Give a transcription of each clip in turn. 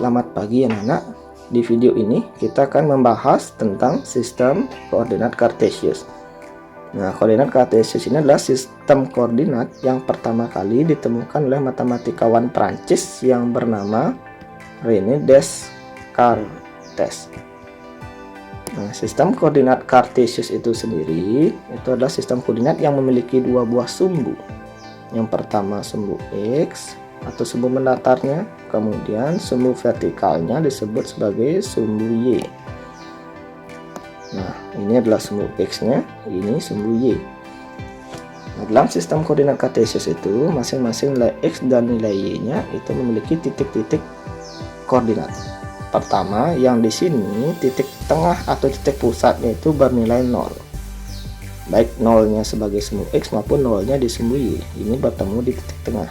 Selamat pagi anak-anak. Di video ini kita akan membahas tentang sistem koordinat kartesius. Nah, koordinat kartesius ini adalah sistem koordinat yang pertama kali ditemukan oleh matematikawan Prancis yang bernama René Descartes. Nah, sistem koordinat kartesius itu sendiri itu adalah sistem koordinat yang memiliki dua buah sumbu. Yang pertama sumbu X atau sumbu mendatarnya, kemudian sumbu vertikalnya disebut sebagai sumbu Y. Nah, ini adalah sumbu X-nya, ini sumbu Y. Nah, dalam sistem koordinat kartesius itu, masing-masing nilai X dan nilai Y-nya itu memiliki titik-titik koordinat. Pertama, yang di sini titik tengah atau titik pusatnya itu bernilai 0. Baik nolnya sebagai sumbu X maupun nolnya di sumbu Y. Ini bertemu di titik tengah.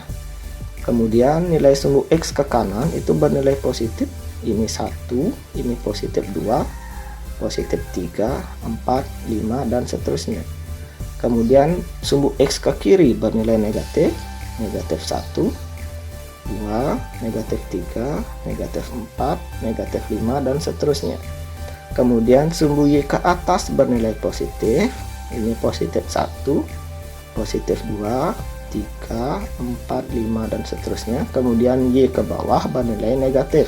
Kemudian nilai sumbu X ke kanan itu bernilai positif, ini 1, ini positif 2, positif 3, 4, 5, dan seterusnya. Kemudian sumbu X ke kiri bernilai negatif, negatif 1, 2, negatif 3, negatif 4, negatif 5, dan seterusnya. Kemudian sumbu Y ke atas bernilai positif, ini positif 1, positif 2, 3, 4, 5, dan seterusnya. Kemudian Y ke bawah bernilai negatif,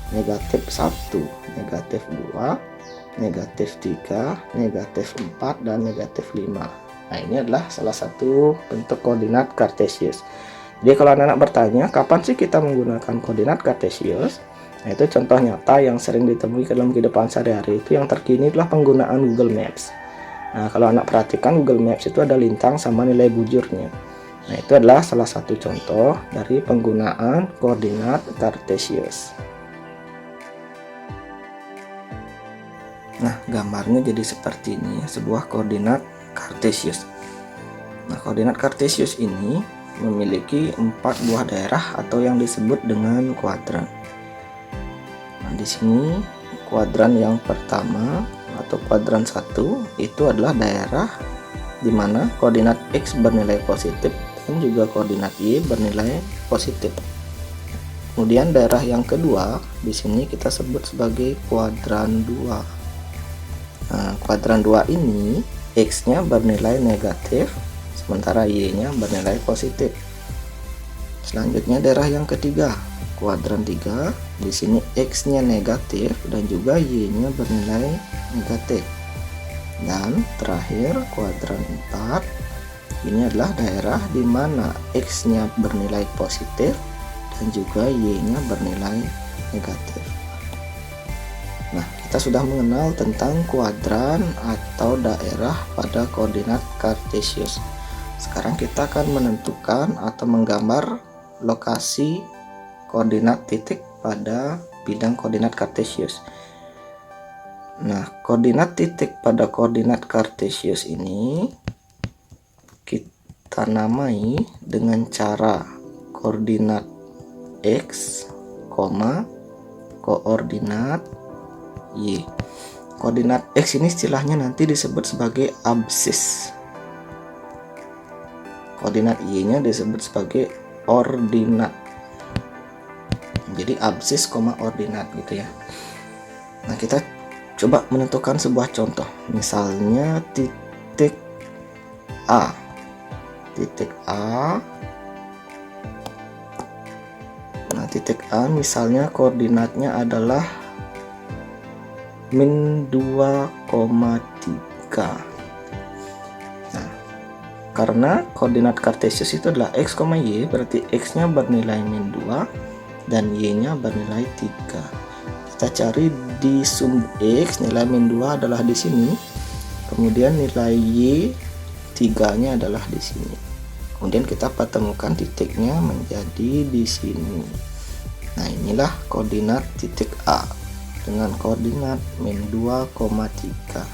negatif 1, negatif 2, negatif 3, negatif 4, dan negatif 5. Nah, ini adalah salah satu bentuk koordinat kartesius. Jadi kalau anak-anak bertanya kapan sih kita menggunakan koordinat kartesius, nah, itu contoh nyata yang sering ditemui dalam kehidupan sehari-hari itu yang terkini adalah penggunaan Google Maps. Nah, kalau anak perhatikan Google Maps itu ada lintang sama nilai bujurnya. Nah, itu adalah salah satu contoh dari penggunaan koordinat kartesius. Nah, gambarnya jadi seperti ini, sebuah koordinat kartesius. Nah, koordinat kartesius ini memiliki 4 buah daerah atau yang disebut dengan kuadran. Nah, di sini kuadran yang pertama atau kuadran 1 itu adalah daerah di mana koordinat X bernilai positif dan juga koordinat Y bernilai positif. Kemudian daerah yang kedua di sini kita sebut sebagai kuadran 2. Nah, kuadran 2 ini X-nya bernilai negatif sementara Y-nya bernilai positif. Selanjutnya daerah yang ketiga, kuadran 3. Di sini X-nya negatif dan juga Y-nya bernilai negatif. Dan terakhir kuadran 4. Ini adalah daerah di mana X-nya bernilai positif dan juga Y-nya bernilai negatif. Nah, kita sudah mengenal tentang kuadran atau daerah pada koordinat kartesius. Sekarang kita akan menentukan atau menggambar lokasi koordinat titik pada bidang koordinat kartesius. Nah, koordinat titik pada koordinat kartesius ini kita namai dengan cara koordinat X, koordinat Y. Koordinat X ini istilahnya nanti disebut sebagai absis. Koordinat Y-nya disebut sebagai ordinat. Jadi absis, ordinat gitu ya. Nah, kita coba menentukan sebuah contoh. Misalnya titik A. Titik A. Nah, titik A misalnya koordinatnya adalah -2,3. Nah, karena koordinat kartesius itu adalah X, Y, berarti X-nya bernilai -2 dan Y-nya bernilai 3. Kita cari di sumbu X, nilai -2 adalah di sini. Kemudian nilai Y 3-nya adalah di sini. Kemudian kita pertemukan titiknya menjadi di sini. Nah, inilah koordinat titik A dengan koordinat -2,3.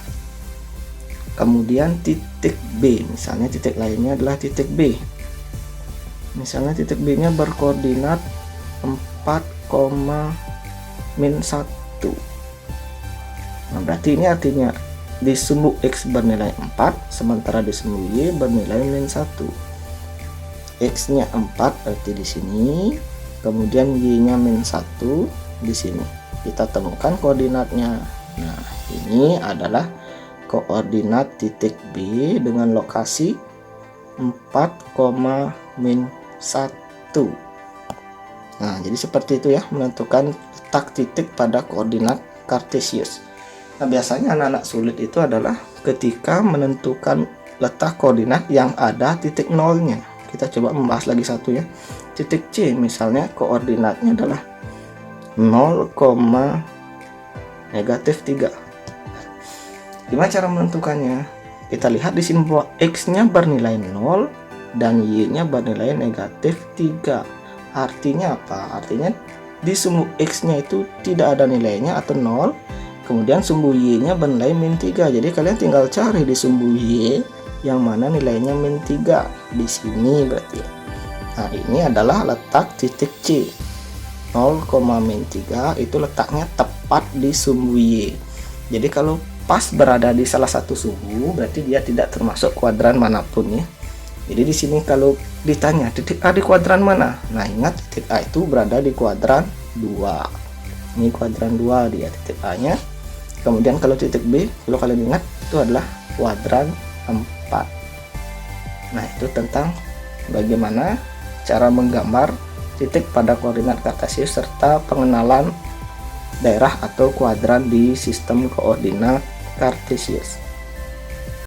Kemudian titik B, misalnya titik lainnya adalah titik B. Misalnya titik B-nya berkoordinat 4,-1. Nah, berarti ini artinya di sumbu X bernilai 4 sementara di sumbu Y bernilai -1. X-nya 4 berarti di sini, kemudian y-nya -1 di sini. Kita temukan koordinatnya. Nah, ini adalah koordinat titik B dengan lokasi 4, -1. Nah, jadi seperti itu ya, menentukan letak titik pada koordinat Kartesius. Nah, biasanya anak-anak sulit itu adalah ketika menentukan letak koordinat yang ada titik nolnya. Kita coba membahas lagi satu ya. Titik C misalnya koordinatnya adalah 0, -3. Gimana cara menentukannya? Kita lihat di sini bahwa x-nya bernilai 0 dan y-nya bernilai -3. Artinya apa? Artinya di sumbu x-nya itu tidak ada nilainya atau 0, kemudian sumbu y-nya bernilai -3. Jadi kalian tinggal cari di sumbu y yang mana nilainya -3 di sini berarti. Nah, ini adalah letak titik C. 0, -3 itu letaknya tepat di sumbu y. Jadi kalau pas berada di salah satu sumbu, berarti dia tidak termasuk kuadran manapun ya. Jadi di sini kalau ditanya titik A di kuadran mana? Nah, ingat titik A itu berada di kuadran 2. Ini kuadran 2 dia titik A-nya. Kemudian kalau titik B, kalau kalian ingat itu adalah kuadran 4. Nah, itu tentang bagaimana cara menggambar titik pada koordinat Kartesius serta pengenalan daerah atau kuadran di sistem koordinat Kartesius.